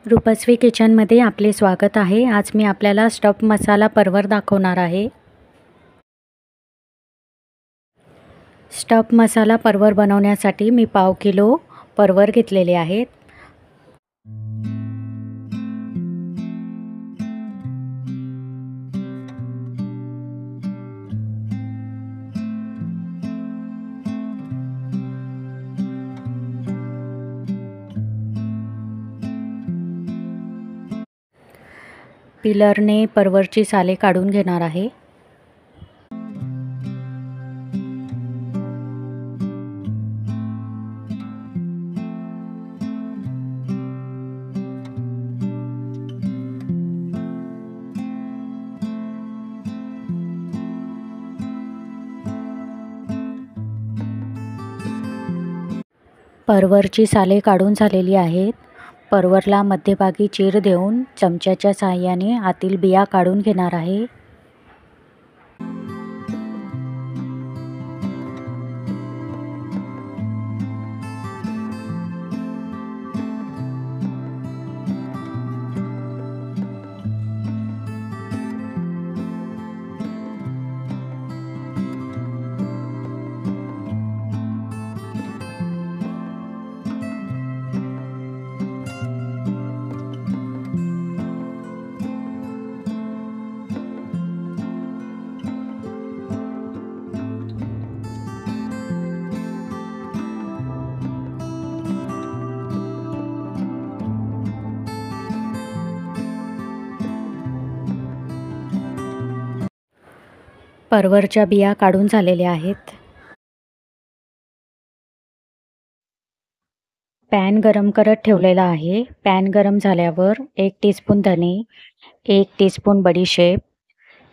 रूपश्री किचनमध्ये आपले स्वागत आहे। आज मी आपल्याला स्टफ मसाला परवर दाखवणार आहे। स्टफ मसाला परवर बनवण्यासाठी मी पाव किलो परवर घेतलेले आहेत। पिलरने परवरची साले काढून घेणार आहे। परवरची साले काढून झालेली आहेत। परवरला मध्यभागी चीर देऊन चमच्याच्या साहाय्याने आतील बिया काढून घेणार आहे। परवरच्या बिया काढून झालेल्या आहेत। पॅन गरम करत ठेवलेला आहे। पॅन गरम झाल्यावर 1 टीस्पून धने, 1 टीस्पून बडीशेप,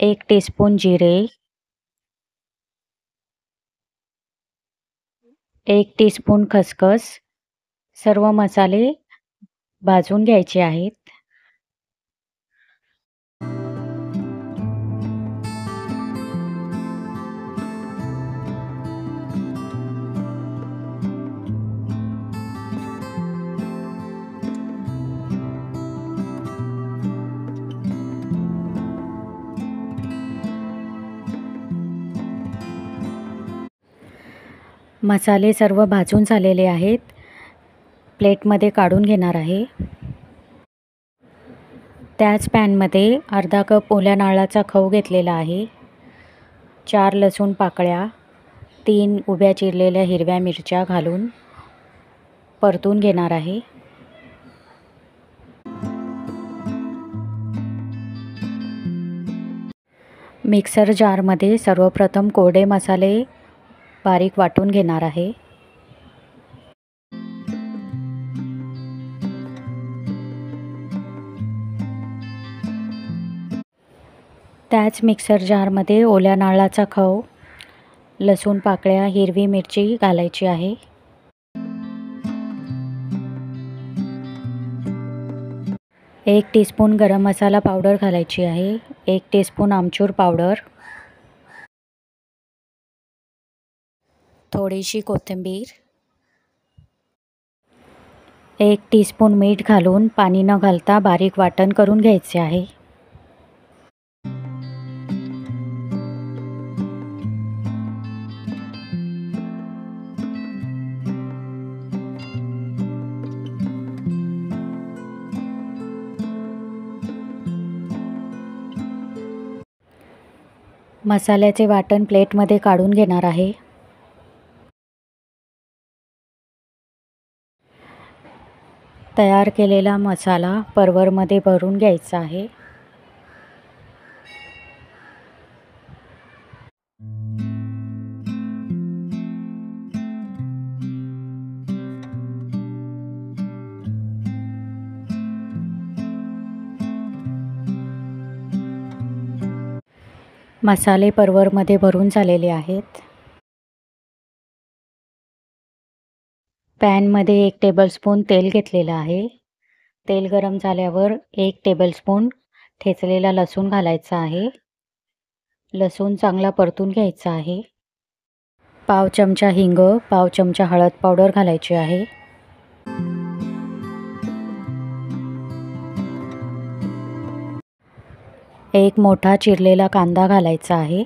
1 टीस्पून जिरे, 1 टीस्पून खसखस सर्व मसाले भाजून घ्यायचे आहेत। मसाले सर्व भाजून झालेले आहेत। प्लेटमध्ये काढून घेणार आहे। त्याच पॅनमध्ये अर्धा कप ओल्या नारळाचा खव घेतलेला आहे। 4 लसूण पाकळ्या, 3 उभ्या चिरलेल्या हिरव्या मिरच्या घालून परतून घेणार आहे। मिक्सर जारमध्ये सर्वप्रथम कोरडे मसाले बारीक वाटून घेणार आहे। त्याच मिक्सर जारमध्ये ओल्या नारळाचा खव, लसूण पाकळ्या, हिरवी मिरची घालायची आहे। एक टीस्पून गरम मसाला पावडर घालायची आहे। 1 टीस्पून आमचूर पावडर, थोडीशी कोथिंबीर, 1 टीस्पून मीठ घालून पाणी न घालता बारीक वाटण करून घ्यायचे आहे। मसाल्याचे वाटण प्लेटमध्ये काढून घेणार आहे। तयार केलेला मसाला परवरमध्ये भरून घ्यायचा आहे। मसाले परवरमध्ये भरून झालेले आहेत। पॅनमध्ये 1 टेबलस्पून तेल घेतलेलं आहे। तेल गरम झाल्यावर 1 टेबलस्पून ठेचलेला लसूण घालायचा आहे। लसूण चांगला परतून घ्यायचा आहे। पाव चमचा हिंग, पाव चमचा हळद पावडर घालायची आहे। एक मोठा चिरलेला कांदा घालायचा आहे.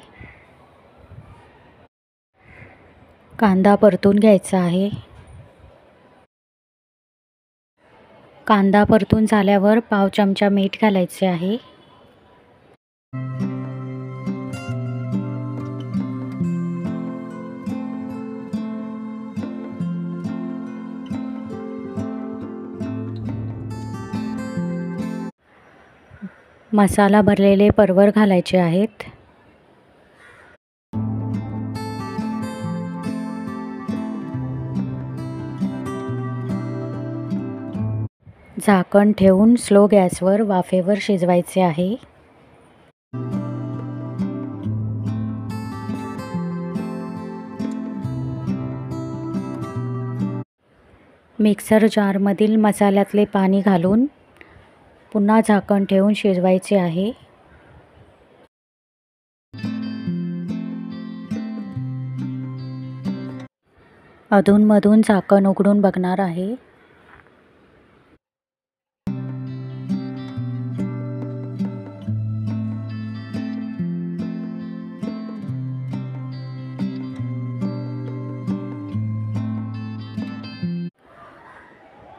कांदा परतून घ्यायचा आहे. कांदा परतून झाल्यावर पाव चमचा मीठ घालायचे आहे. मसाला भरलेले परवर घालायचे आहेत. झाकण ठेवून स्लो गॅसवर वाफेवर शिजवायचे आहे. मिक्सर जारमधील मसाल्यातले पाणी घालून पुन्हा झाकण ठेवून शिजवायचे आहे. अधूनमधून झाकण उघडून बघणार आहे.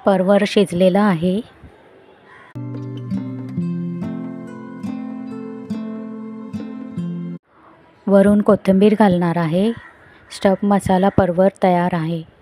परवर शिजलेला आहे. वरून कोथिंबीर घालणार आहे. स्टफ मसाला परवर तयार आहे.